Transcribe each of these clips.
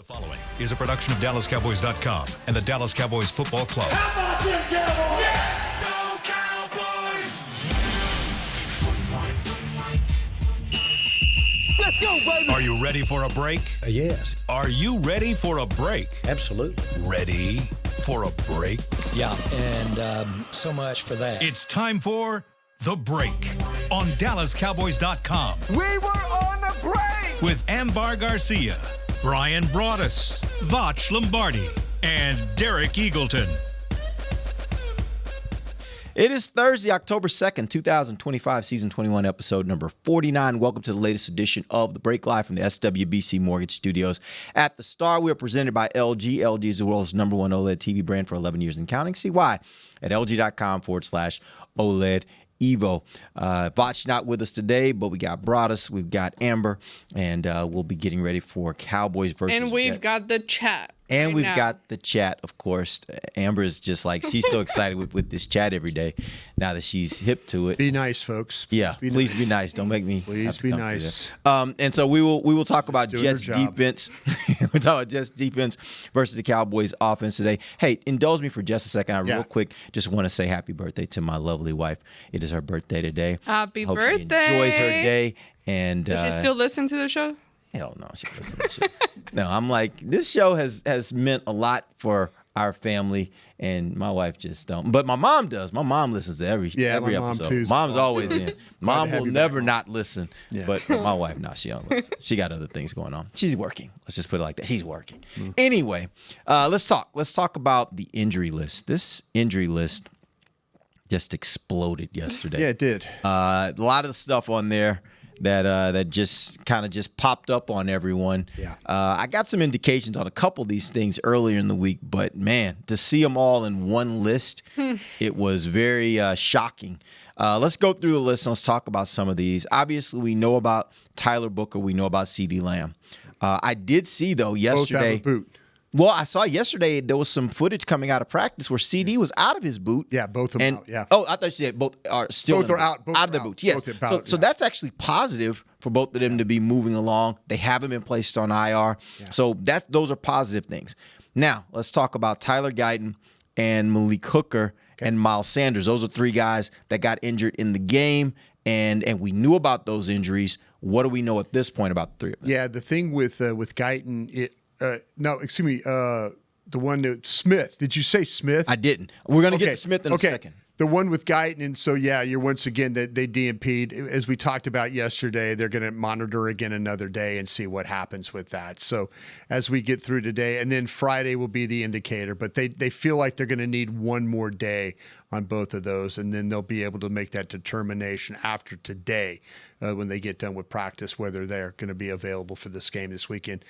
The following is a production of DallasCowboys.com and the Dallas Cowboys Football Club. How about them Cowboys? Yeah! Go Cowboys! Let's go, baby! Are you ready for a break? Yes. Are you ready for a break? Absolutely. Ready for a break? Yeah, and so much for that. It's time for The Break on DallasCowboys.com. We were on the break! With Ambar Garcia, Bryan Broaddus, Vach Lombardi, and Derek Eagleton. It is Thursday, October 2nd, 2025, Season 21, Episode number 49. Welcome to the latest edition of The Break, live from the SWBC Mortgage Studios at the Star. We are presented by LG. LG is the world's #1 OLED TV brand for 11 years and counting. See why at LG.com/OLED Evo. Vach not with us today, but we got Broaddus, we've got Amber, and we'll be getting ready for Cowboys versus And we've Jets. got the chat. And right we've now. got the chat, of course. Amber is just like, she's so excited with this chat every day now that she's hip to it. Be nice, folks. Yeah, please be nice. Don't make me. Please have to be come through nice. there. And so we will talk about doing Jets her job. defense. We're talking about Jets defense versus the Cowboys offense today. Hey, indulge me for just a second. Real quick, just want to say happy birthday to my lovely wife. It is her birthday today. Happy Hope birthday. She enjoys her day. And Does she still listen to the show? hell no, she doesn't listen to shit. No, I'm like, this show has meant a lot for our family, and my wife just don't. But my mom does. My mom listens to every my mom episode. too. Mom's always in. Mom have will you back, never Mom. not listen. Yeah. But my wife, no, she don't listen. She got other things going on. She's working. Let's just put it like that. He's working. Anyway, let's talk. Let's talk about the injury list. This injury list just exploded yesterday. Yeah, it did. A lot of stuff on there that just kind of just popped up on everyone. Yeah. I got some indications on a couple of these things earlier in the week, but man, to see them all in one list, it was very shocking. Let's go through the list and let's talk about some of these. Obviously, we know about Tyler Booker. We know about CeeDee Lamb. I did see, though, Both yesterday. have a boot. Well, I saw yesterday there was some footage coming out of practice where CD was out of his boot. Yeah, both of them out, yeah. Oh, I thought you said both are still Both are out. Both out are of their out. boots. Yes. Both are out, So yeah. that's actually positive for both of them to be moving along. They haven't been placed on IR. Yeah. So those are positive things. Now, let's talk about Tyler Guyton and Malik Hooker and Miles Sanders. Those are three guys that got injured in the game, and we knew about those injuries. What do we know at this point about the three of them? Yeah, the thing with Guyton, the one that Smith. Did you say Smith? I didn't. We're going to get to Smith in a second. The one with Guyton, and so yeah, you're once again that they DNP'd. As we talked about yesterday, they're going to monitor again another day and see what happens with that. So as we get through today, and then Friday will be the indicator, but they feel like they're going to need one more day on both of those, and then they'll be able to make that determination after today when they get done with practice whether they're going to be available for this game this weekend.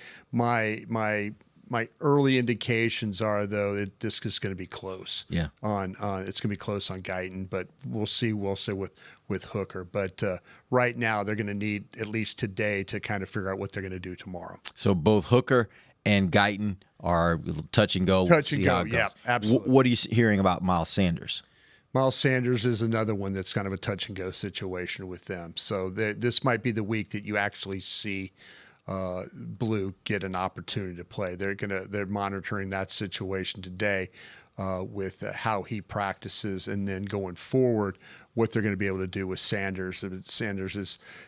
My early indications are, though, that this is going to be close. Yeah. It's going to be close on Guyton, but we'll see. We'll see with Hooker. But right now, they're going to need at least today to kind of figure out what they're going to do tomorrow. So both Hooker and Guyton are touch and go. Touch We'll and see how go, it goes. yeah, absolutely. What are you hearing about Miles Sanders? Miles Sanders is another one that's kind of a touch and go situation with them. So this might be the week that you actually see Blue get an opportunity to play. They're monitoring that situation today with how he practices, and then going forward, what they're going to be able to do with Sanders. And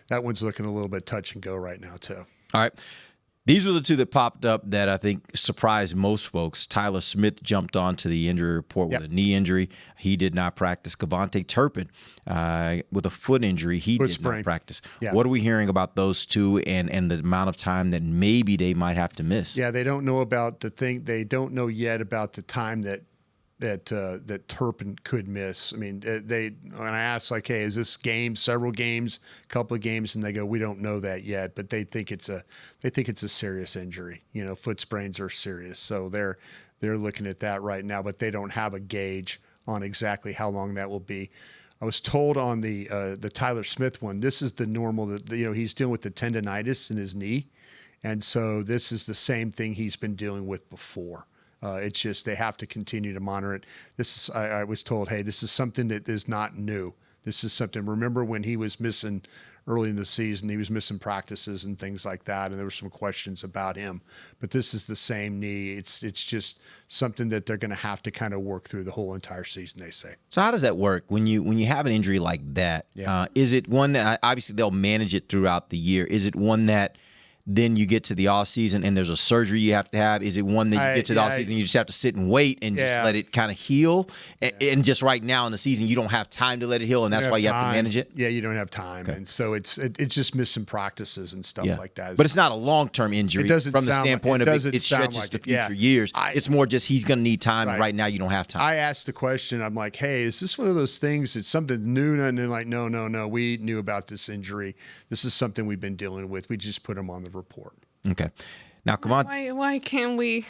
that one's looking a little bit touch and go right now too. All right. These were the two that popped up that I think surprised most folks. Tyler Smith jumped onto the injury report with a knee injury. He did not practice. Kevontae Turpin with a foot injury. He did not practice. Yeah. What are we hearing about those two and the amount of time that maybe they might have to miss? Yeah, they don't know about the thing. They don't know yet about the time that Turpin could miss. I mean, when I asked, like, hey, is this game, several games, couple of games, and they go, we don't know that yet, but they think it's a serious injury. You know, foot sprains are serious, so they're looking at that right now, but they don't have a gauge on exactly how long that will be. I was told on the Tyler Smith one, this is the normal that he's dealing with the tendonitis in his knee, and so this is the same thing he's been dealing with before. It's just they have to continue to monitor it. I was told, hey, this is something that is not new. This is something. Remember when he was missing early in the season. He was missing practices and things like that, and there were some questions about him. But this is the same knee. It's just something that they're going to have to kind of work through the whole entire season, they say. So how does that work when you have an injury like that? Is it one that obviously they'll manage it throughout the year? Is it one that then you get to the off season and there's a surgery you have to have? Is it one that you get to the off season and you just have to sit and wait and just let it kind of heal? And just right now in the season, you don't have time to let it heal, and that's why you have to manage it? Yeah, you don't have time. Okay. And so it's just missing practices and stuff like that. But it's not a long-term injury from the standpoint of it stretches to future years. It's more just he's going to need time, and right now you don't have time. I asked the question. I'm like, hey, is this one of those things? It's something new? And they're like, no. We knew about this injury. This is something we've been dealing with. We just put him on the report. Okay. Now, come on. Why can't we?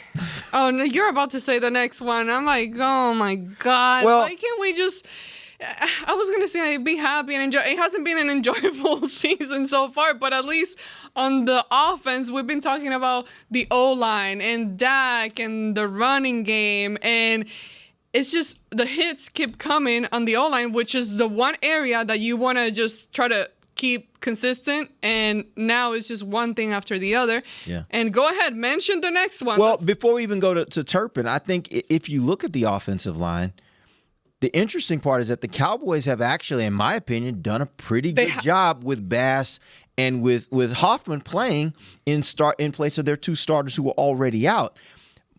Oh, no, you're about to say the next one. I'm like, oh, my God. Well, why can't we just... I was going to say be happy and enjoy. It hasn't been an enjoyable season so far, but at least on the offense, we've been talking about the O-line and Dak and the running game, and it's just the hits keep coming on the O-line, which is the one area that you want to just try to keep consistent, and now it's just one thing after the other. Yeah. And go ahead, mention the next one. Well, before we even go to Turpin, I think if you look at the offensive line, the interesting part is that the Cowboys have actually, in my opinion, done a pretty good job with Bass and with Hoffman playing in place of their two starters who were already out.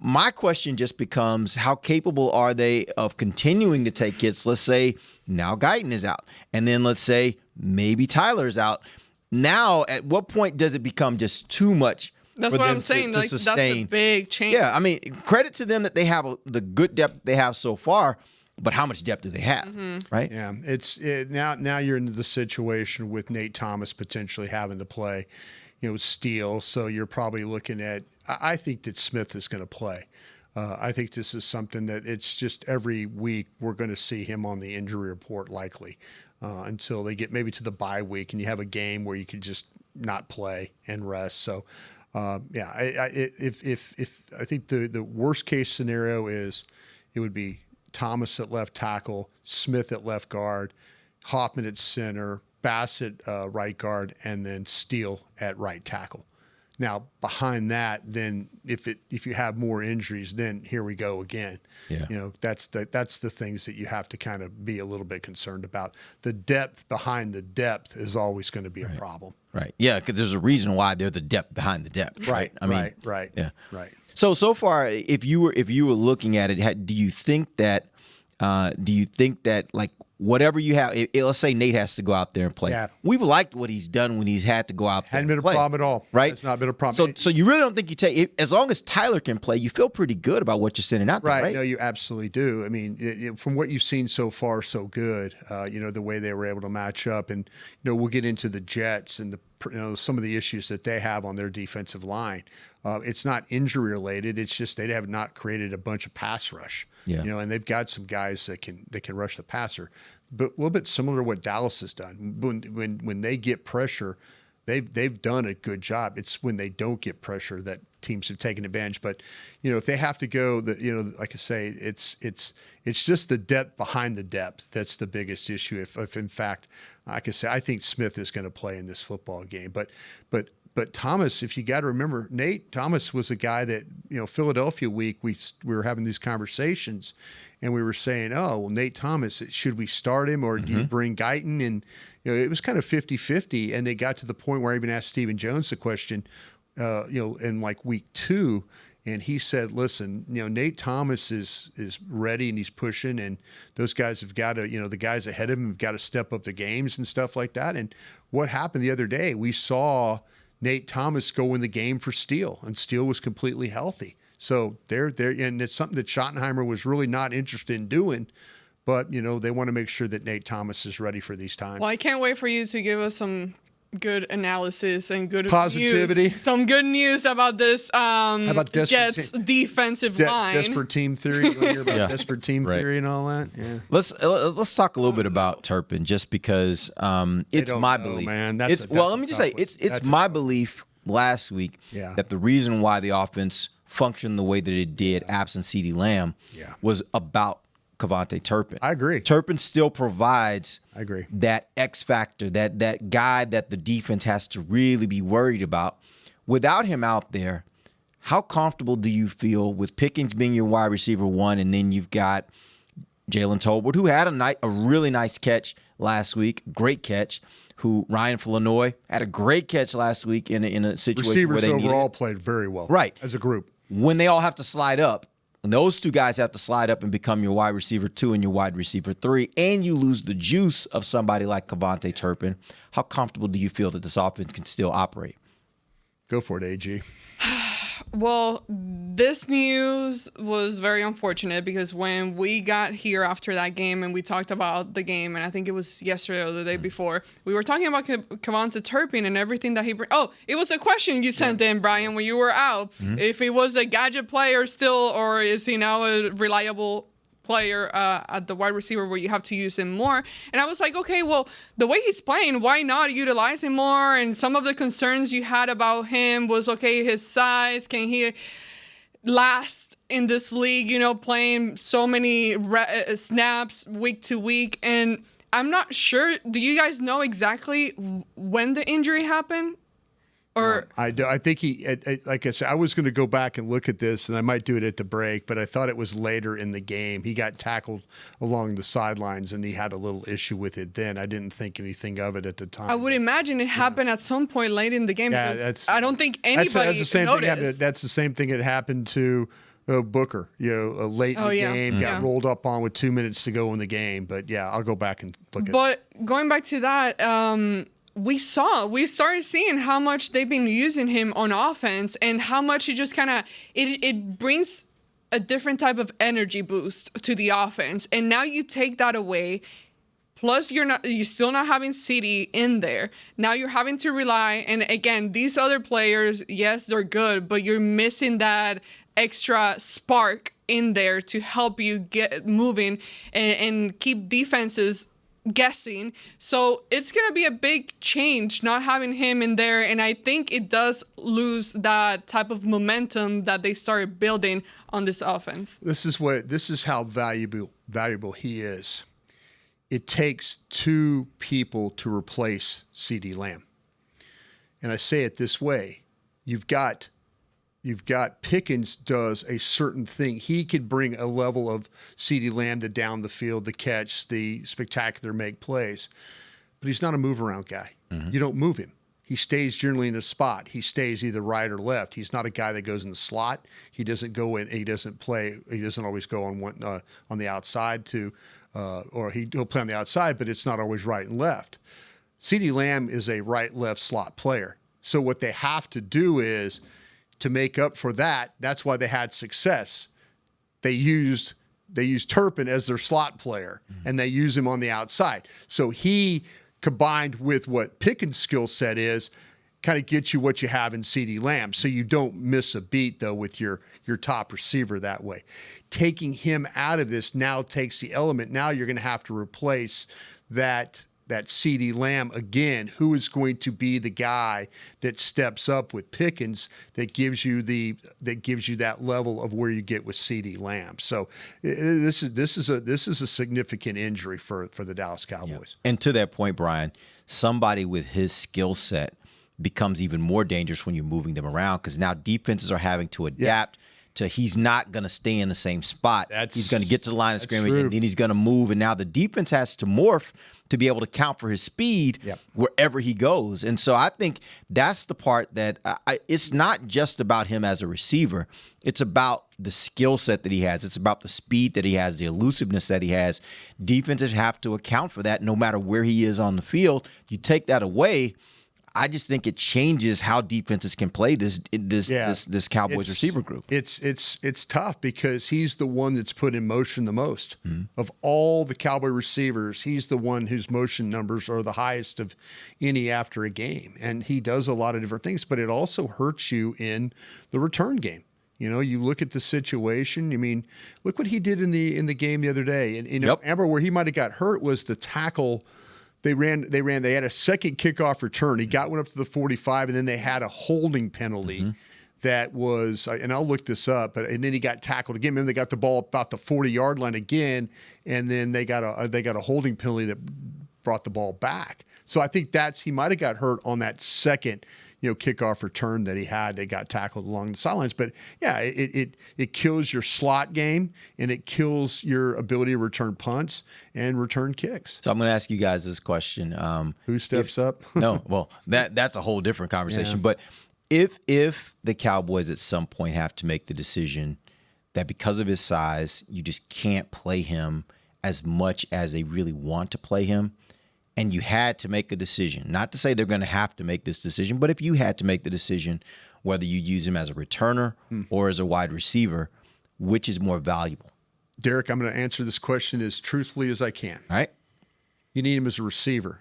My question just becomes, how capable are they of continuing to take hits? Let's say now Guyton is out, and then let's say maybe Tyler's out. Now, at what point does it become just too much? That's what I'm saying. To like, sustain? That's a big change. Yeah, I mean, credit to them that they have the good depth they have so far, but how much depth do they have, right? Yeah, now you're into the situation with Nate Thomas potentially having to play, Steele. So you're probably looking at. I think that Smith is going to play. I think this is something that it's just every week we're going to see him on the injury report likely until they get maybe to the bye week and you have a game where you can just not play and rest. So, if I think the worst case scenario is it would be Thomas at left tackle, Smith at left guard, Hoffman at center, Bassett right guard, and then Steele at right tackle. Now, behind that, then if you have more injuries, then here we go again. Yeah. That's the things that you have to kind of be a little bit concerned about. The depth behind the depth is always going to be a problem. Right. Yeah, because there's a reason why they're the depth behind the depth. Right. I mean, right. Yeah. Right. So far, if you were looking at it, do you think that like whatever you have, let's say Nate has to go out there and play. Yeah. We've liked what he's done when he's had to go out there. Hadn't been and play, a problem at all. right? It's not been a problem. So you really don't think you take as long as Tyler can play, you feel pretty good about what you're sending out there, right? No, you absolutely do. I mean, from what you've seen so far, so good. The way they were able to match up, and we'll get into the Jets and some of the issues that they have on their defensive line. It's not injury related. It's just they have not created a bunch of pass rush. Yeah. And they've got some guys that can rush the passer. But a little bit similar to what Dallas has done. When they get pressure, they've done a good job. It's when they don't get pressure that teams have taken advantage. But if they have to go, like I say, it's just the depth behind the depth that's the biggest issue. If in fact, like I say, I think Smith is going to play in this football game. But Thomas, if you got to remember, Nate Thomas was a guy that, Philadelphia week, we were having these conversations and we were saying, oh, well, Nate Thomas, should we start him or do you bring Guyton? And, it was kind of 50-50. And they got to the point where I even asked Stephen Jones the question, in like week 2. And he said, listen, Nate Thomas is ready and he's pushing, and those guys have got to, the guys ahead of him have got to step up the games and stuff like that. And what happened the other day, we saw Nate Thomas go in the game for Steele, and Steele was completely healthy. So they're and it's something that Schottenheimer was really not interested in doing, but they want to make sure that Nate Thomas is ready for these times. Well, I can't wait for you to give us some good analysis and good positivity. Some good news about this about Jets defensive line. Desperate team theory. You want to hear about desperate team theory and all that? Yeah. Let's talk a little bit about Turpin, just because it's my belief. Man. Let me just say it's my belief last week that the reason why the offense functioned the way that it did, absent CeeDee Lamb, was about KaVontae Turpin. I agree. Turpin still provides I agree. that X factor, that guy that the defense has to really be worried about. Without him out there, how comfortable do you feel with Pickens being your wide receiver one, and then you've got Jalen Tolbert, who had a really nice catch last week, great catch, who Ryan Flanoy had a great catch last week in a situation Receivers where they overall needed played very well, right, as a group. When they all have to slide up, and those two guys have to slide up and become your wide receiver 2 and your wide receiver 3, and you lose the juice of somebody like KaVontae Turpin, how comfortable do you feel that this offense can still operate? Go for it, AG. Well, this news was very unfortunate because when we got here after that game and we talked about the game, and I think it was yesterday or the day before, we were talking about KaVontae Turpin and everything that he brings. Oh, it was a question you sent in, Bryan, when you were out. If he was a gadget player still, or is he now a reliable player at the wide receiver where you have to use him more? And I was like, okay, well, the way he's playing, why not utilize him more? And some of the concerns you had about him was, okay, his size, can he last in this league, playing so many snaps week to week? And I'm not sure. Do you guys know exactly when the injury happened? Or I do. I think he, like I said, I was going to go back and look at this, and I might do it at the break, but I thought it was later in the game. He got tackled along the sidelines, and he had a little issue with it then. I didn't think anything of it at the time. I would imagine it happened at some point late in the game, because I don't think anybody that's the same noticed. thing. That's the same thing that happened to Booker. Late in the game, got rolled up on with 2 minutes to go in the game. But yeah, I'll go back and look at it. But going back to that, we started seeing how much they've been using him on offense and how much it just kind of it brings a different type of energy boost to the offense. And now you take that away, plus you're still not having CD in there. Now you're having to rely, and again, these other players, yes, they're good, but you're missing that extra spark in there to help you get moving and keep defenses guessing. So it's going to be a big change not having him in there, and I think it does lose that type of momentum that they started building on this offense. This is how valuable he is. It takes two people to replace CeeDee Lamb. And I say it this way. You've got Pickens does a certain thing. He could bring a level of CeeDee Lamb to down the field, the catch, the spectacular make plays. But he's not a move-around guy. You don't move him. He stays generally in a spot. He stays either right or left. He's not a guy that goes in the slot. He doesn't go in. He doesn't play. He doesn't always go on the outside or he'll play on the outside, but it's not always right and left. CeeDee Lamb is a right-left slot player. So what they have to do is, to make up for that, that's why they had success. They used Turpin as their slot player, and they use him on the outside. So he, combined with what Pickens' skill set is, kind of gets you what you have in CeeDee Lamb. So you don't miss a beat, though, with your top receiver that way. Taking him out of this now takes the element. Now you're going to have to replace that CeeDee Lamb again. Who is going to be the guy that steps up with Pickens that gives you that level of where you get with CeeDee Lamb? So this is a significant injury for the Dallas Cowboys. Yeah. And to that point, Bryan, somebody with his skill set becomes even more dangerous when you're moving them around, because now defenses are having to adapt to he's not going to stay in the same spot. He's going to get to the line of scrimmage, and then he's going to move, and now the defense has to morph to be able to count for his speed wherever he goes. And so I think that's the part that it's not just about him as a receiver. It's about the skill set that he has. It's about the speed that he has, the elusiveness that he has. Defenses have to account for that no matter where he is on the field. You take that away, I just think it changes how defenses can play this Cowboys receiver group. It's tough because he's the one that's put in motion the most. Of all the Cowboy receivers, he's the one whose motion numbers are the highest of any after a game. And he does a lot of different things, but it also hurts you in the return game. You look at the situation. I mean, look what he did in the game the other day. And Amber, where he might have got hurt was the tackle. They had a second kickoff return. He got one up to the 45, and then they had a holding penalty that was, and I'll look this up, and then he got tackled again. Remember, they got the ball about the 40-yard line again, and then they got a holding penalty that brought the ball back. So I think he might have got hurt on that second, kickoff return that he had. They got tackled along the sidelines. But yeah, it kills your slot game, and it kills your ability to return punts and return kicks. So I'm going to ask you guys this question: Who steps up? No, well, that's a whole different conversation. Yeah. But if the Cowboys at some point have to make the decision that because of his size, you just can't play him as much as they really want to play him, and you had to make a decision, not to say they're going to have to make this decision, but if you had to make the decision whether you use him as a returner or as a wide receiver, which is more valuable? Derek, I'm going to answer this question as truthfully as I can. All right. You need him as a receiver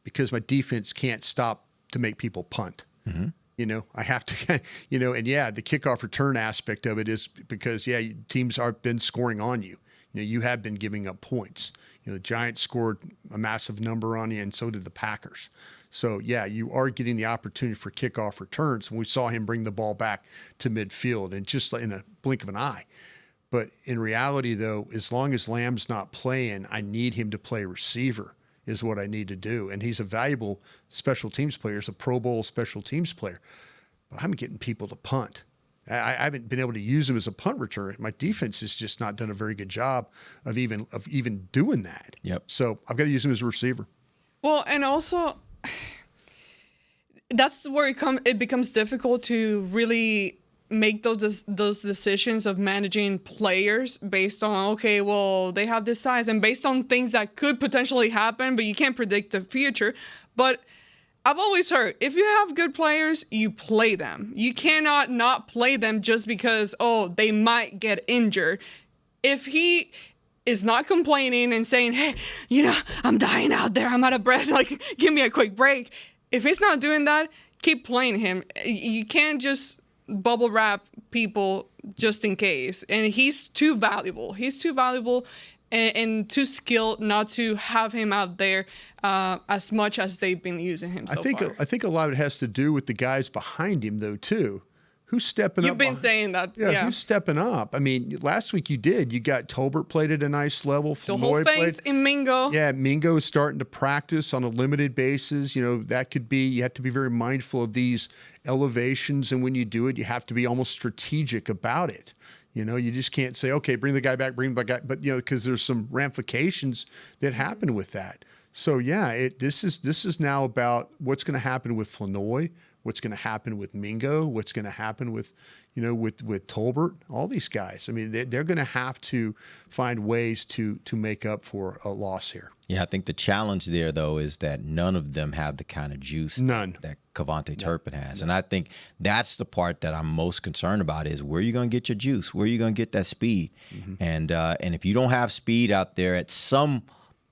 because my defense can't stop to make people punt. Mm-hmm. I have to, and yeah, the kickoff return aspect of it is because, teams have been scoring on you. You have been giving up points. The Giants scored a massive number on you, and so did the Packers. So, you are getting the opportunity for kickoff returns. And we saw him bring the ball back to midfield and just in a blink of an eye. But in reality, though, as long as Lamb's not playing, I need him to play receiver is what I need to do. And he's a valuable special teams player. He's a Pro Bowl special teams player. But I'm getting people to punt. I haven't been able to use him as a punt returner. My defense has just not done a very good job of even doing that. Yep. So I've got to use him as a receiver. Well, and also that's where it becomes difficult to really make those decisions of managing players based on, okay, well, they have this size and based on things that could potentially happen, but you can't predict the future. But I've always heard, if you have good players, you play them. You cannot not play them just because, they might get injured. If he is not complaining and saying, hey, I'm dying out there, I'm out of breath, like, give me a quick break. If he's not doing that, keep playing him. You can't just bubble wrap people just in case. And he's too valuable. He's too valuable and too skilled not to have him out there as much as they've been using him so far. I think a lot of it has to do with the guys behind him, though, too. Who's stepping up? You've been saying that. Yeah, Yeah. who's stepping up? I mean, last week you did. You got Tolbert played at a nice level. The whole faith in Mingo. Yeah, Mingo is starting to practice on a limited basis. That could be, you have to be very mindful of these elevations. And when you do it, you have to be almost strategic about it. You just can't say, okay, bring the guy back, but because there's some ramifications that happen with that. So this is now about what's going to happen with Flanoy, what's going to happen with Mingo, what's going to happen with Tolbert, all these guys. I mean, they're going to have to find ways to make up for a loss here. Yeah, I think the challenge there, though, is that none of them have the kind of juice that Cavante Turpin has. And I think that's the part that I'm most concerned about is where are you going to get your juice? Where are you going to get that speed? Mm-hmm. And if you don't have speed out there at some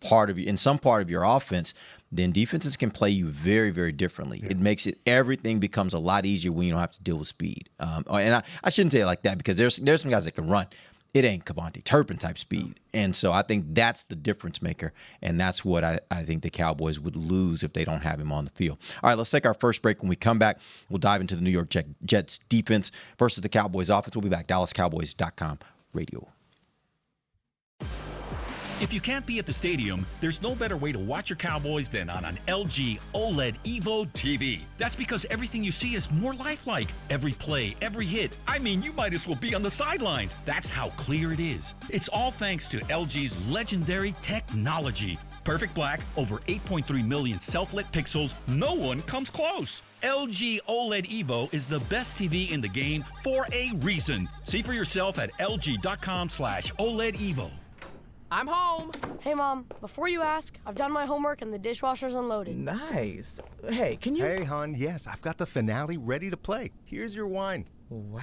part of your offense, then defenses can play you very, very differently. Yeah. It makes everything becomes a lot easier when you don't have to deal with speed. And I shouldn't say it like that because there's some guys that can run. It ain't Cavante Turpin type speed. And so I think that's the difference maker. And that's what I think the Cowboys would lose if they don't have him on the field. All right, let's take our first break. When we come back, we'll dive into the New York Jets defense versus the Cowboys offense. We'll be back. DallasCowboys.com radio. If you can't be at the stadium, there's no better way to watch your Cowboys than on an LG OLED Evo TV. That's because everything you see is more lifelike. Every play, every hit. I mean, you might as well be on the sidelines. That's how clear it is. It's all thanks to LG's legendary technology. Perfect black, over 8.3 million self-lit pixels. No one comes close. LG OLED Evo is the best TV in the game for a reason. See for yourself at lg.com/OLED Evo. I'm home. Hey, Mom. Before you ask, I've done my homework and the dishwasher's unloaded. Nice. Hey, can you... Hey, hon, yes, I've got the finale ready to play. Here's your wine. Wow.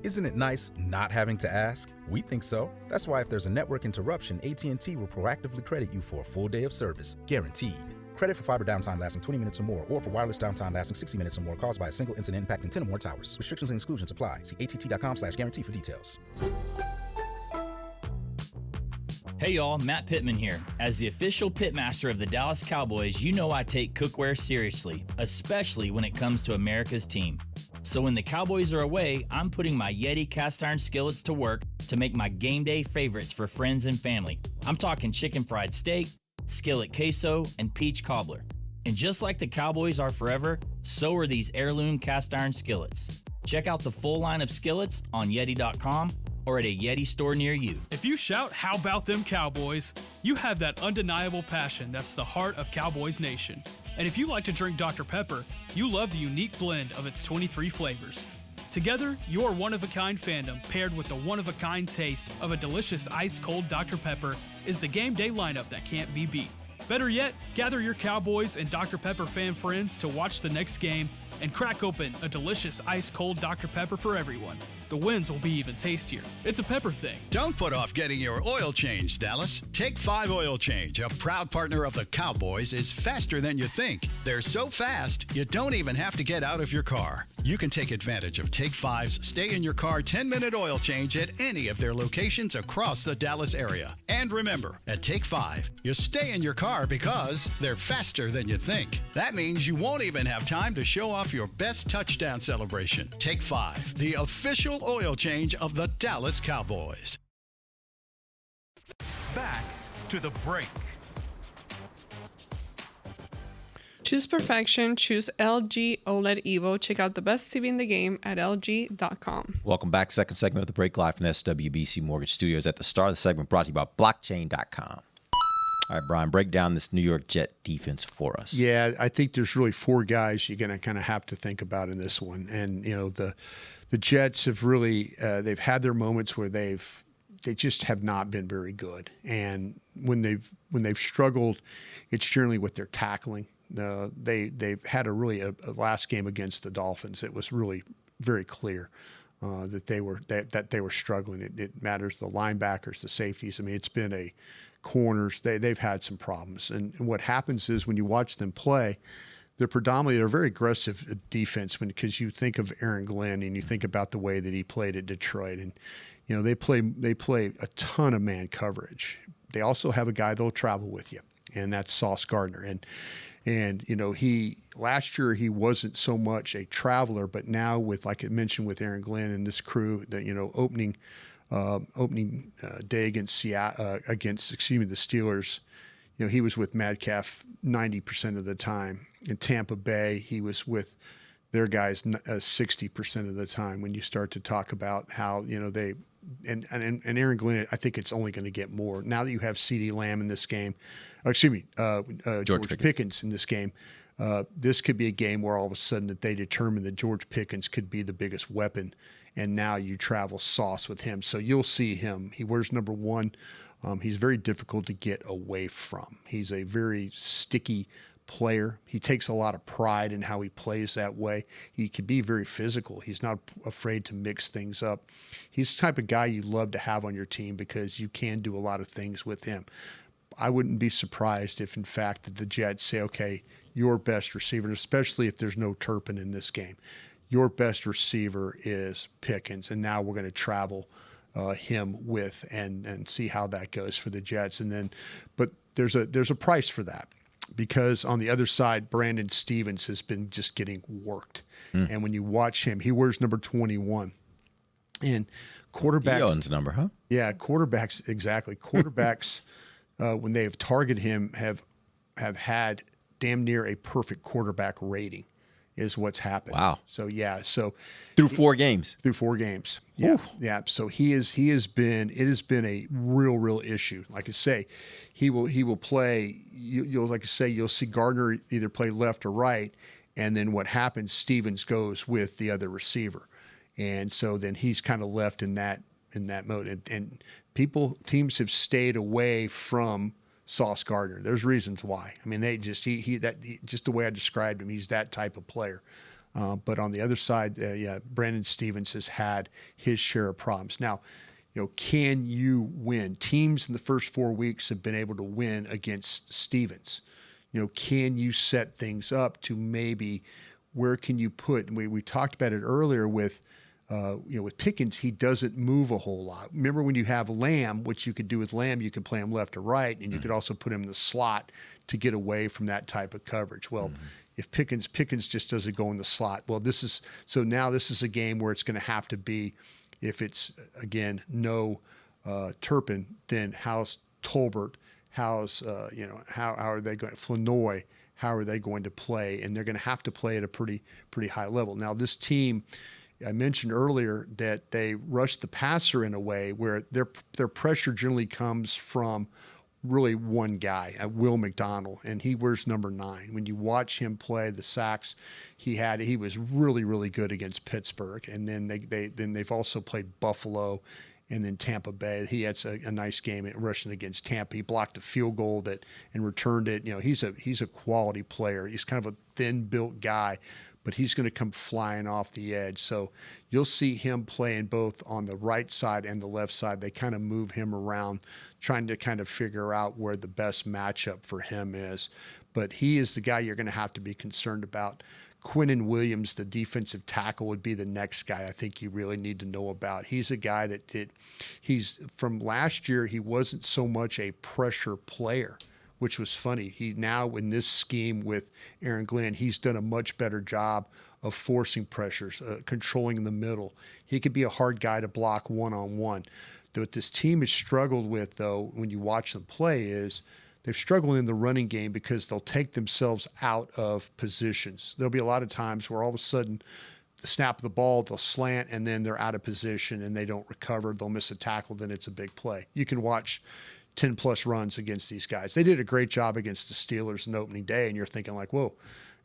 Isn't it nice not having to ask? We think so. That's why if there's a network interruption, AT&T will proactively credit you for a full day of service, guaranteed. Credit for fiber downtime lasting 20 minutes or more, or for wireless downtime lasting 60 minutes or more caused by a single incident impacting 10 or more towers. Restrictions and exclusions apply. See att.com/guarantee for details. Hey y'all, Matt Pittman here. As the official pitmaster of the Dallas Cowboys, you know I take cookware seriously, especially when it comes to America's team. So when the Cowboys are away, I'm putting my Yeti cast iron skillets to work to make my game day favorites for friends and family. I'm talking chicken fried steak, skillet queso, and peach cobbler. And just like the Cowboys are forever, so are these heirloom cast iron skillets. Check out the full line of skillets on Yeti.com or at a Yeti store near you. If you shout, "How about them Cowboys?" you have that undeniable passion that's the heart of Cowboys Nation. And if you like to drink Dr. Pepper, you love the unique blend of its 23 flavors. Together, your one-of-a-kind fandom paired with the one-of-a-kind taste of a delicious ice-cold Dr. Pepper is the game day lineup that can't be beat. Better yet, gather your Cowboys and Dr. Pepper fan friends to watch the next game and crack open a delicious ice-cold Dr. Pepper for everyone. The wins will be even tastier. It's a Pepper thing. Don't put off getting your oil change, Dallas. Take 5 Oil Change, a proud partner of the Cowboys, is faster than you think. They're so fast, you don't even have to get out of your car. You can take advantage of Take 5's stay-in-your-car 10-minute oil change at any of their locations across the Dallas area. And remember, at Take 5, you stay in your car because they're faster than you think. That means you won't even have time to show off your best touchdown celebration. Take 5, the official oil change of the Dallas Cowboys. Back to the break. Choose perfection. Choose LG OLED Evo. Check out the best TV in the game at LG.com. Welcome back. Second segment of the break, live from SWBC Mortgage Studios. At the start of the segment, brought to you by blockchain.com. All right, Bryan, break down this New York Jet defense for us. Yeah, I think there's really 4 guys you're going to kind of have to think about in this one. And, you know, the Jets have really they've had their moments where they just have not been very good. And when they've struggled, it's generally with their tackling. They've had a last game against the Dolphins. It was really very clear that they were struggling. It matters the linebackers, the safeties. I mean, it's been a corners. They've had some problems. And what happens is when you watch them play, they're a very aggressive defense because you think of Aaron Glenn and you think about the way that he played at Detroit. And you know, they play a ton of man coverage. They also have a guy that'll travel with you, and that's Sauce Gardner. And you know, last year he wasn't so much a traveler, but now with, like I mentioned, with Aaron Glenn and this crew, that, you know, opening day against the Steelers, you know, he was with Metcalf 90% of the time. In Tampa Bay, he was with their guys 60% of the time. When you start to talk about how, you know, they and Aaron Glenn, I think it's only going to get more now that you have CeeDee Lamb in this game. George Pickens in this game. This could be a game where all of a sudden that they determine that George Pickens could be the biggest weapon, and now you travel Sauce with him. So you'll see him. He wears number 1. He's very difficult to get away from. He's a very sticky player. He takes a lot of pride in how he plays that way. He can be very physical. He's not afraid to mix things up. He's the type of guy you love to have on your team because you can do a lot of things with him. I wouldn't be surprised if, in fact, that the Jets say, okay, your best receiver, and especially if there's no Turpin in this game, your best receiver is Pickens, and now we're going to travel him with and see how that goes for the Jets. And then, but there's a price for that, because on the other side, Brandon Stevens has been just getting worked. And when you watch him, he wears number 21. And quarterbacks, He owns number, huh? Yeah, quarterbacks, exactly. Quarterbacks, when they have targeted him, have had damn near a perfect quarterback rating, is what's happened. Wow. So yeah, so through 4 games. Through 4 games. Yeah. Oof. Yeah. So it has been a real issue. Like I say, he will play. You'll see Gardner either play left or right, and then what happens? Stevens goes with the other receiver, and so then he's kind of left in that mode. And teams have stayed away from Sauce Gardner. There's reasons why. I mean, just the way I described him, he's that type of player. But on the other side, Brandon Stevens has had his share of problems. Now, you know, can you win? Teams in the first 4 weeks have been able to win against Stevens. You know, can you set things up to maybe where can you put? And we talked about it earlier with. With Pickens, he doesn't move a whole lot. Remember when you have Lamb, which you could do with Lamb, you could play him left or right, and you could also put him in the slot to get away from that type of coverage. Well, if Pickens just doesn't go in the slot. Well, now this is a game where it's going to have to be, if it's again no Turpin, then how's Tolbert, how's how are they going, Flanoy, how are they going to play? And they're going to have to play at a pretty high level. Now this team, I mentioned earlier that they rush the passer in a way where their pressure generally comes from really one guy, Will McDonald, and he wears number 9. When you watch him play the sacks he was really, really good against Pittsburgh. And then they've also played Buffalo and then Tampa Bay. He had a nice game at rushing against Tampa. He blocked a field goal and returned it. He's a quality player. He's kind of a thin-built guy, but he's going to come flying off the edge. So you'll see him playing both on the right side and the left side. They kind of move him around, trying to kind of figure out where the best matchup for him is. But he is the guy you're going to have to be concerned about. Quinnen Williams, the defensive tackle, would be the next guy I think you really need to know about. He's a guy he's from last year, he wasn't so much a pressure player, which was funny. He now, in this scheme with Aaron Glenn, he's done a much better job of forcing pressures, controlling the middle. He could be a hard guy to block one-on-one. What this team has struggled with, though, when you watch them play, is they've struggled in the running game because they'll take themselves out of positions. There'll be a lot of times where all of a sudden, the snap of the ball, they'll slant, and then they're out of position and they don't recover. They'll miss a tackle, then it's a big play. You can watch 10-plus runs against these guys. They did a great job against the Steelers on opening day, and you're thinking like, whoa,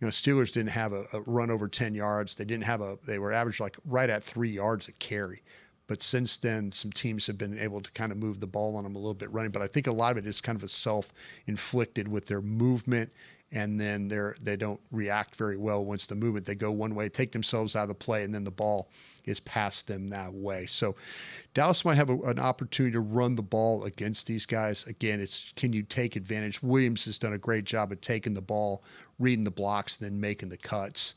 Steelers didn't have a run over 10 yards. They were average like right at 3 yards a carry. But since then, some teams have been able to kind of move the ball on them a little bit running. But I think a lot of it is kind of a self-inflicted with their movement, and then they don't react very well once the movement. They go one way, take themselves out of the play, and then the ball is past them that way. So Dallas might have an opportunity to run the ball against these guys. Again, it's can you take advantage? Williams has done a great job of taking the ball, reading the blocks, and then making the cuts.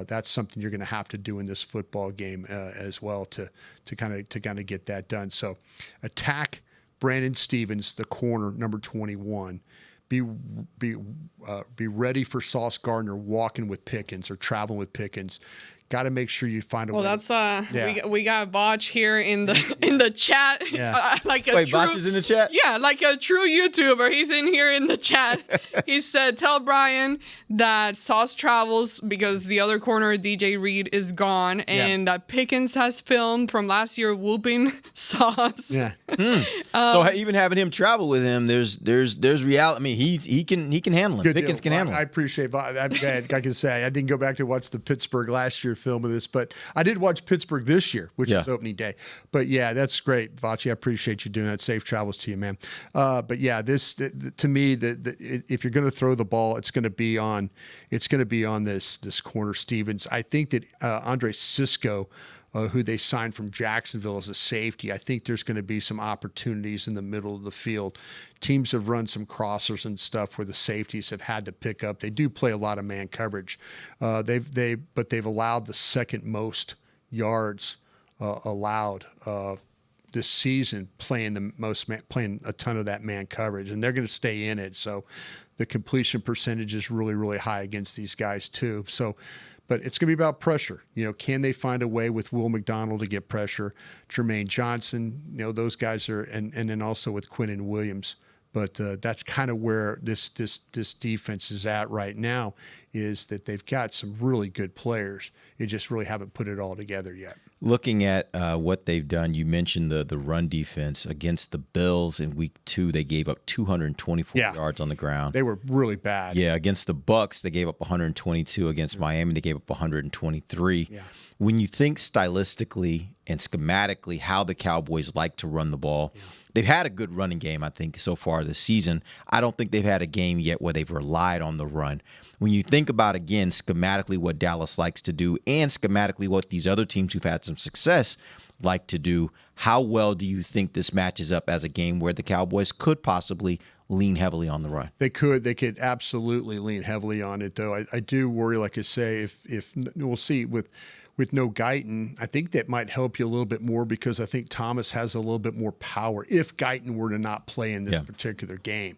That's something you're going to have to do in this football game as well to kind of get that done. So attack Brandon Stevens, the corner, number 21. Be ready for Sauce Gardner walking with Pickens or traveling with Pickens. Got to make sure you find a way. Well, that's we got Botch here in the chat. Yeah. Wait, Botch is in the chat? Yeah, like a true YouTuber. He's in here in the chat. He said, "Tell Bryan that Sauce travels because the other corner, DJ Reed, is gone, and that Pickens has filmed from last year whooping Sauce." Yeah. So even having him travel with him, there's reality. I mean, he can handle him. Pickens can handle him. I appreciate that. I can say I didn't go back to watch the Pittsburgh last year film of this, but I did watch Pittsburgh this year, which was opening day. But yeah, that's great, Vachi. I appreciate you doing that. Safe travels to you, man. But yeah, to me, if you're going to throw the ball, it's going to be on this corner Stevens. I think that Andre Sisco, who they signed from Jacksonville as a safety, I think there's going to be some opportunities in the middle of the field. Teams have run some crossers and stuff where the safeties have had to pick up. They do play a lot of man coverage. But they've allowed the second most yards allowed this season, playing a ton of that man coverage, and they're going to stay in it. So the completion percentage is really, really high against these guys too. So. But it's going to be about pressure. Can they find a way with Will McDonald to get pressure? Jermaine Johnson, those guys are, and then also with Quinnen Williams. But that's kind of where this defense is at right now, is that they've got some really good players. They just really haven't put it all together yet. Looking at what they've done, you mentioned the run defense against the Bills in Week 2. They gave up 224 yards on the ground. They were really bad. Yeah, against the Bucs, they gave up 122. Against Miami, they gave up 123. Yeah. When you think stylistically and schematically how the Cowboys like to run the ball, they've had a good running game, I think, so far this season. I don't think they've had a game yet where they've relied on the run. When you think about, again, schematically what Dallas likes to do and schematically what these other teams who've had some success like to do, how well do you think this matches up as a game where the Cowboys could possibly lean heavily on the run? They could absolutely lean heavily on it, though. I do worry, like I say, if we'll see with no Guyton, I think that might help you a little bit more because I think Thomas has a little bit more power if Guyton were to not play in this particular game.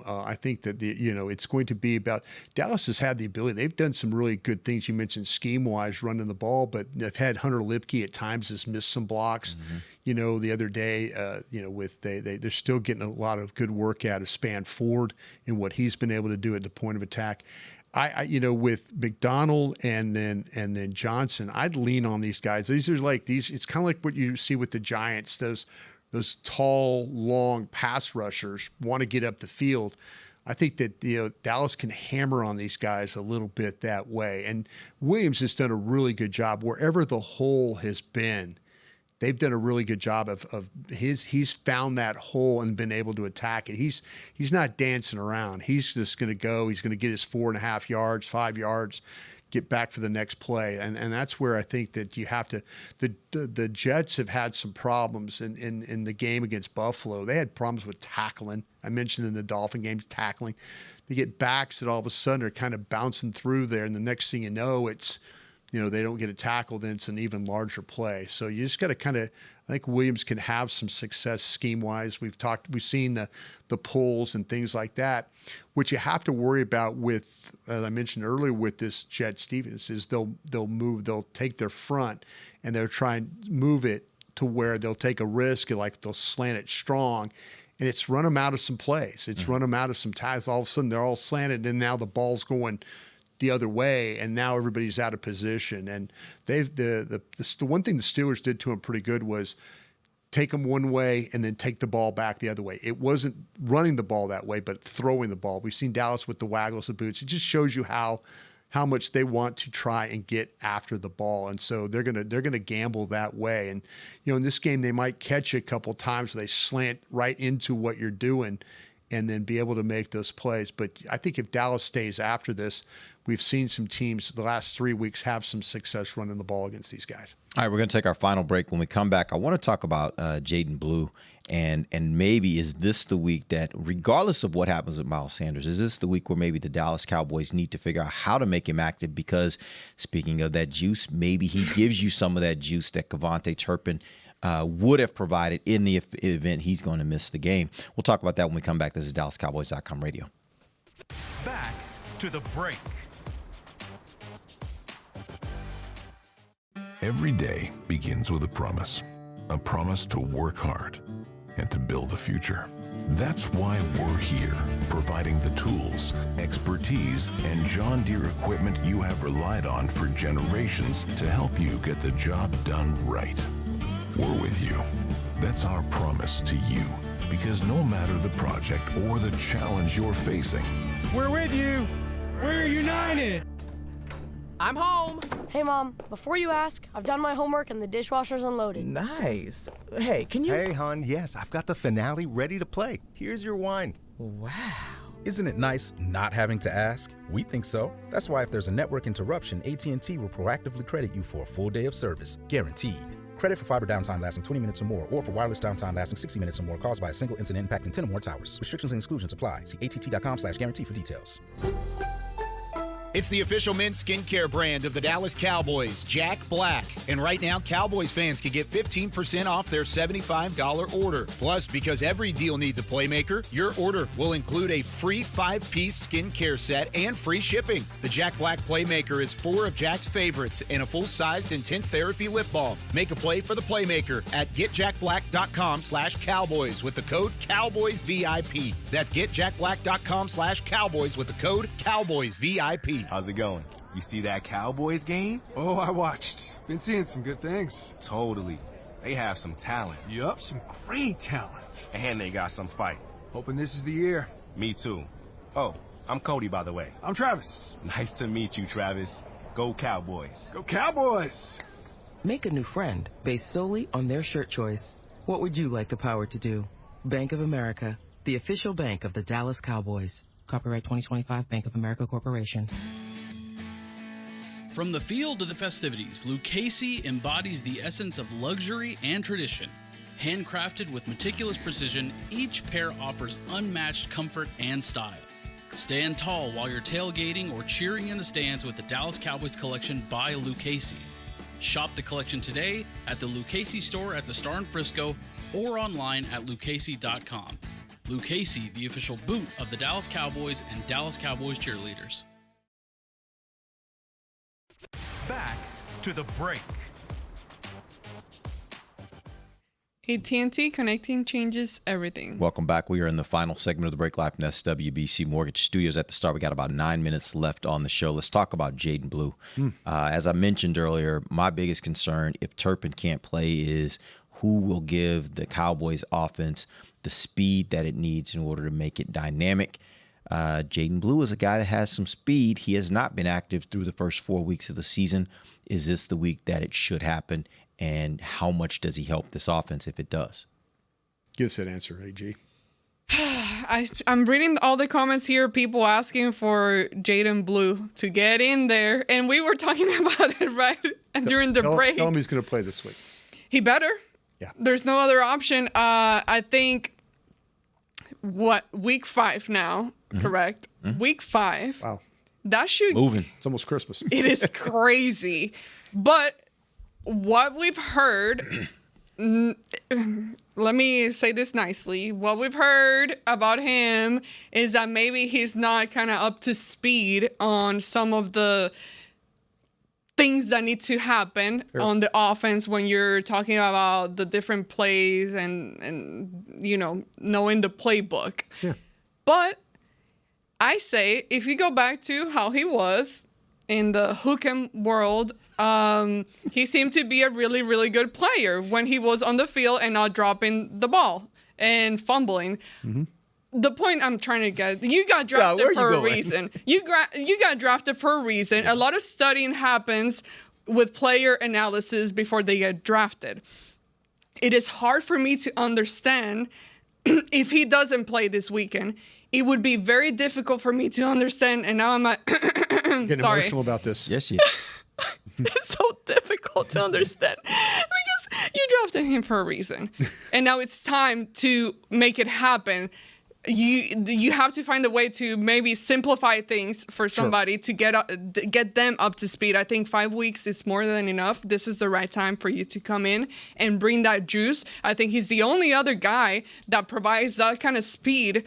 I think that it's going to be about Dallas has had the ability. They've done some really good things. You mentioned scheme-wise running the ball, but they've had Hunter Lipke at times has missed some blocks. The other day, they're still getting a lot of good work out of Span Ford and what he's been able to do at the point of attack. With McDonald and then Johnson, I'd lean on these guys. These are like these. It's kind of like what you see with the Giants. Those tall, long pass rushers want to get up the field. I think that Dallas can hammer on these guys a little bit that way. And Williams has done a really good job wherever the hole has been. They've done a really good job of he's found that hole and been able to attack it. He's not dancing around. He's just going to go. He's going to get his 4.5 yards, 5 yards, get back for the next play. And that's where I think that you have to the Jets have had some problems in the game against Buffalo. They had problems with tackling. I mentioned in the Dolphin games, tackling. They get backs that all of a sudden are kind of bouncing through there, and the next thing you know, it's they don't get a tackle, then it's an even larger play. So you just got to kind of, I think Williams can have some success scheme-wise. We've seen the pulls and things like that. What you have to worry about with, as I mentioned earlier, with this Jets defense is they'll take their front and they'll try and move it to where they'll take a risk, like they'll slant it strong, and it's run them out of some plays. It's run them out of some ties. All of a sudden they're all slanted, and now the ball's going the other way, and now everybody's out of position. And the one thing the Steelers did to them pretty good was take them one way and then take the ball back the other way. It wasn't running the ball that way, but throwing the ball. We've seen Dallas with the waggles of boots. It just shows you how much they want to try and get after the ball, and so they're gonna gamble that way. And in this game they might catch you a couple times where they slant right into what you're doing, and then be able to make those plays. But I think if Dallas stays after this, we've seen some teams the last 3 weeks have some success running the ball against these guys. All right, we're going to take our final break. When we come back, I want to talk about Jaden Blue, and maybe is this the week that, regardless of what happens with Miles Sanders, is this the week where maybe the Dallas Cowboys need to figure out how to make him active? Because speaking of that juice, maybe he gives you some of that juice that Kevontae Turpin would have provided in the event he's going to miss the game. We'll talk about that when we come back. This is DallasCowboys.com radio. Back to the break. Every day begins with a promise to work hard and to build a future. That's why we're here, providing the tools, expertise, and John Deere equipment you have relied on for generations to help you get the job done right. We're with you. That's our promise to you, because no matter the project or the challenge you're facing, We're with you. We're united. I'm home. Hey, Mom, before you ask, I've done my homework and the dishwasher's unloaded. Nice. Hey, can you... Hey, hon, yes, I've got the finale ready to play. Here's your wine. Wow. Isn't it nice not having to ask? We think so. That's why if there's a network interruption, AT&T will proactively credit you for a full day of service, guaranteed. Credit for fiber downtime lasting 20 minutes or more, or for wireless downtime lasting 60 minutes or more caused by a single incident impacting 10 or more towers. Restrictions and exclusions apply. See att.com/guarantee for details. It's the official men's skincare brand of the Dallas Cowboys, Jack Black. And right now, Cowboys fans can get 15% off their $75 order. Plus, because every deal needs a playmaker, your order will include a free 5-piece skincare set and free shipping. The Jack Black Playmaker is 4 of Jack's favorites and a full-sized intense therapy lip balm. Make a play for the Playmaker at getjackblack.com/Cowboys with the code CowboysVIP. That's getjackblack.com/Cowboys with the code CowboysVIP. How's it going? You see that Cowboys game? Oh, I watched. Been seeing some good things. Totally. They have some talent. Yup, some great talent. And they got some fight. Hoping this is the year. Me too. Oh, I'm Cody, by the way. I'm Travis. Nice to meet you, Travis. Go Cowboys. Go Cowboys! Make a new friend based solely on their shirt choice. What would you like the power to do? Bank of America, the official bank of the Dallas Cowboys. Copyright 2025, Bank of America Corporation. From the field to the festivities, Lucchese embodies the essence of luxury and tradition. Handcrafted with meticulous precision, each pair offers unmatched comfort and style. Stand tall while you're tailgating or cheering in the stands with the Dallas Cowboys collection by Lucchese. Shop the collection today at the Lucchese store at the Star in Frisco or online at lucchese.com. Casey, the official boot of the Dallas Cowboys and Dallas Cowboys cheerleaders. Back to the break. AT&T connecting changes everything. Welcome back. We are in the final segment of the break live from SWBC Mortgage Studios. At the start, we got about 9 minutes left on the show. Let's talk about Jaden Blue. As I mentioned earlier, my biggest concern if Turpin can't play is who will give the Cowboys offense the speed that it needs in order to make it dynamic. Jaden Blue is a guy that has some speed. He has not been active through the first 4 weeks of the season. Is this the week that it should happen? And how much does he help this offense if it does? Give us that answer, AG. I'm reading all the comments here, people asking for Jaden Blue to get in there. And we were talking about it right during the break. Tell him he's going to play this week. He better. Yeah. There's no other option. I think, week 5 now, correct? Week 5. Wow. That should... Moving. It's almost Christmas. It is crazy. But what we've heard, let me say this nicely. What we've heard about him is that maybe he's not kind of up to speed on some of the things that need to happen on the offense when you're talking about the different plays and you know, knowing the playbook. Yeah. But I say if you go back to how he was in the Hook'em world, he seemed to be a really, really good player when he was on the field and not dropping the ball and fumbling. The point I'm trying to get, you got drafted for a reason. You got drafted for a reason. A lot of studying happens with player analysis before they get drafted. It is hard for me to understand if he doesn't play this weekend. It would be very difficult for me to understand. And now I'm like, Getting sorry. emotional about this. Yes, It's so difficult to understand because you drafted him for a reason. And now it's time to make it happen. You have to find a way to maybe simplify things for somebody to get them up to speed. I think 5 weeks is more than enough. This is the right time for you to come in and bring that juice. I think he's the only other guy that provides that kind of speed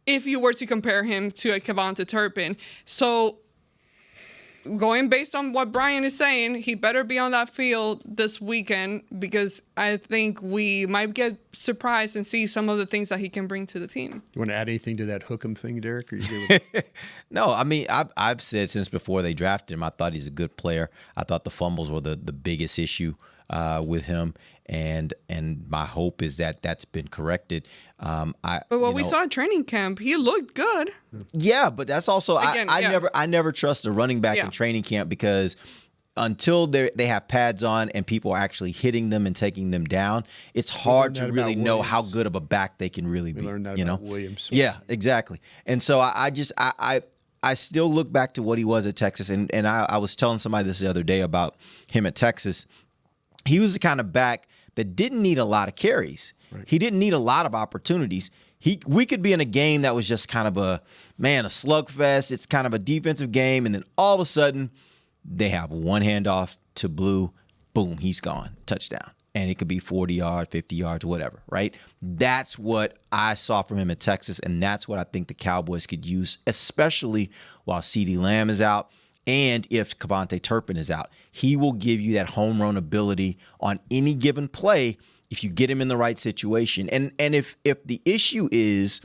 if you were to compare him to a Kevonta Turpin. So going based on what Bryan is saying, he better be on that field this weekend because I think we might get surprised and see some of the things that he can bring to the team. You want to add anything to that Hook'em thing, Derek? Or you good with it? No, I mean, I've said since before they drafted him, I thought he's a good player. I thought the fumbles were the biggest issue with him. And my hope is that that's been corrected. But what we saw at training camp, he looked good. Yeah, but that's also Again, I never trust a running back in training camp because until they have pads on and people are actually hitting them and taking them down, it's hard to really know how good of a back they can really be. We learned that about Williams. Yeah, exactly. And so I still look back to what he was at Texas, and I was telling somebody this the other day about him at Texas. He was the kind of back that didn't need a lot of carries. Right. He didn't need a lot of opportunities. We could be in a game that was just kind of a slugfest. It's kind of a defensive game, and then all of a sudden they have one handoff to Blue. Boom, he's gone. Touchdown. And it could be 40 yards, 50 yards, whatever, right? That's what I saw from him at Texas, and that's what I think the Cowboys could use, especially while CeeDee Lamb is out. And if Kevonta Turpin is out, he will give you that home run ability on any given play if you get him in the right situation. And if the issue is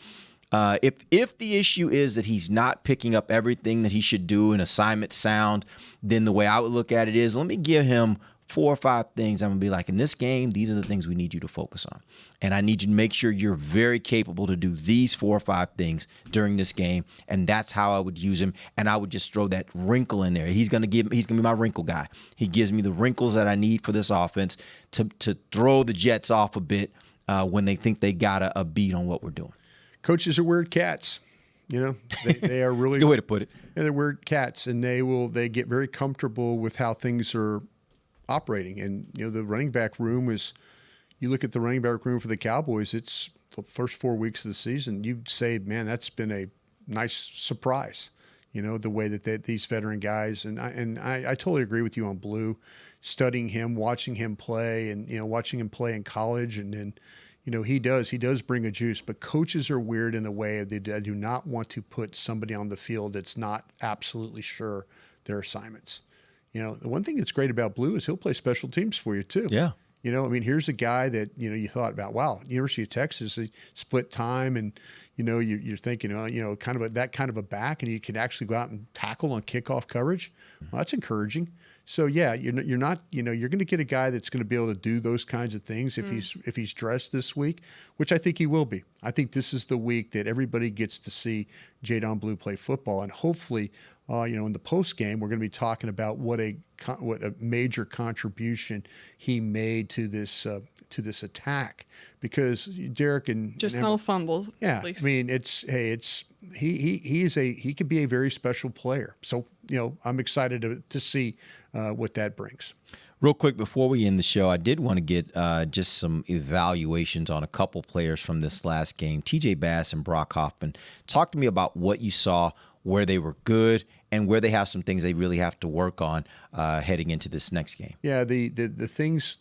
if the issue is that he's not picking up everything that he should do in assignment sound, then the way I would look at it is let me give him 4 or 5 things. I'm going to be like, in this game, these are the things we need you to focus on. And I need you to make sure you're very capable to do these 4 or 5 things during this game. And that's how I would use him. And I would just throw that wrinkle in there. He's going to be my wrinkle guy. He gives me the wrinkles that I need for this offense to throw the Jets off a bit when they think they got a beat on what we're doing. Coaches are weird cats. You know, they are really That's a good way to put it. Yeah, they're weird cats, and they get very comfortable with how things are operating. And you know, the running back room is. You look at the running back room for the Cowboys. It's the first 4 weeks of the season. You'd say, man, that's been a nice surprise. You know, the way that these veteran guys and I totally agree with you on Blue, studying him, watching him play, and you know, watching him play in college, and then he does bring a juice, but coaches are weird in the way they do not want to put somebody on the field that's not absolutely sure their assignments. The one thing that's great about Blue is he'll play special teams for you too. Yeah. Here's a guy that, you thought about, wow, University of Texas, they split time and, you're thinking, that kind of a back, and you can actually go out and tackle on kickoff coverage. Well, that's encouraging. So yeah, you're not, you're going to get a guy that's going to be able to do those kinds of things if he's dressed this week, which I think he will be. I think this is the week that everybody gets to see Jadon Blue play football, and hopefully, in the post game, we're going to be talking about what a major contribution he made to this attack, because Derek and just no fumble. Yeah, at least. I mean, he could be a very special player. So I'm excited to see what that brings. Real quick before we end the show, I did want to get just some evaluations on a couple players from this last game. TJ Bass and Brock Hoffman. Talk to me about what you saw, where they were good, and where they have some things they really have to work on heading into this next game. Yeah, the things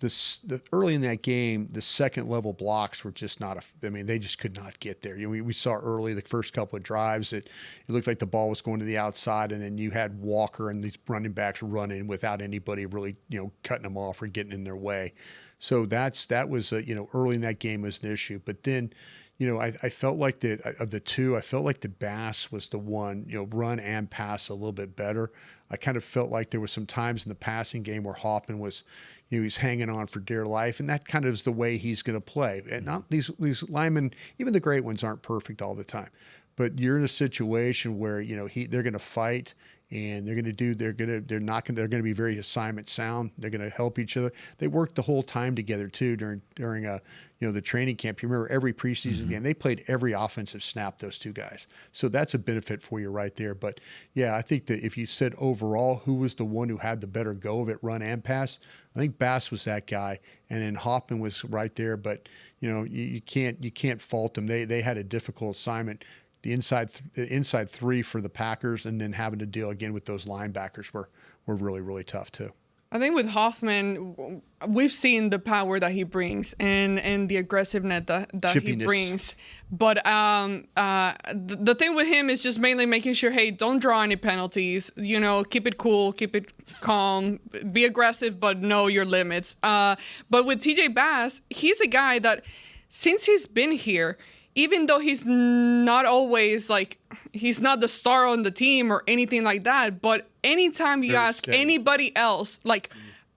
early in that game, the second level blocks were just not. They just could not get there. We saw early the first couple of drives that it looked like the ball was going to the outside, and then you had Walker and these running backs running without anybody really cutting them off or getting in their way. So that was early in that game was an issue, but then. I felt like of the two, I felt like the Bass was the one, run and pass a little bit better. I kind of felt like there were some times in the passing game where Hoffman was, he's hanging on for dear life, and that kind of is the way he's going to play. And not these linemen, even the great ones, aren't perfect all the time, but you're in a situation where they're going to fight. And they're going to be very assignment sound. They're going to help each other. They worked the whole time together too during the training camp. You remember every preseason game, they played every offensive snap, those two guys. So that's a benefit for you right there. But yeah, I think that if you said overall who was the one who had the better go of it, run and pass, I think Bass was that guy, and then Hoffman was right there. But you can't fault them. They had a difficult assignment. The inside three for the Packers, and then having to deal again with those linebackers were really, really tough too. I think with Hoffman, we've seen the power that he brings and the aggressiveness that he brings. But the thing with him is just mainly making sure, hey, don't draw any penalties. Keep it cool, keep it calm, be aggressive, but know your limits. But with TJ Bass, he's a guy that since he's been here, even though he's not always he's not the star on the team or anything like that, but anytime you ask anybody else,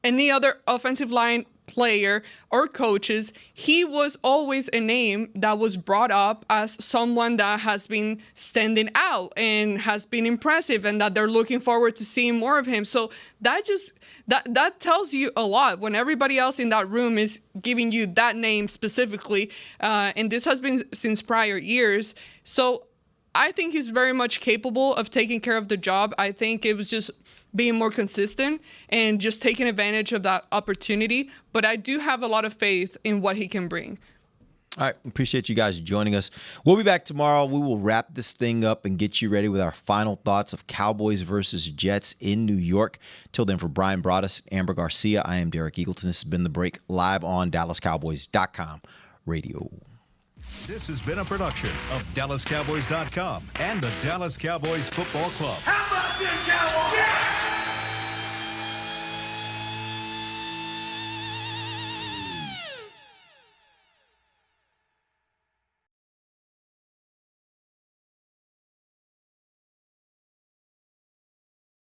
any other offensive line player or coaches, he was always a name that was brought up as someone that has been standing out and has been impressive, and that they're looking forward to seeing more of him. So that tells you a lot when everybody else in that room is giving you that name specifically, and this has been since prior years. So I think he's very much capable of taking care of the job. I think it was just being more consistent and just taking advantage of that opportunity. But I do have a lot of faith in what he can bring. All right. Appreciate you guys joining us. We'll be back tomorrow. We will wrap this thing up and get you ready with our final thoughts of Cowboys versus Jets in New York. Till then, for Bryan, Broaddus, Ambar, Garcia, I am Derek Eagleton. This has been The Break, live on DallasCowboys.com radio. This has been a production of DallasCowboys.com and the Dallas Cowboys Football Club. How about this, Cowboys? Yeah!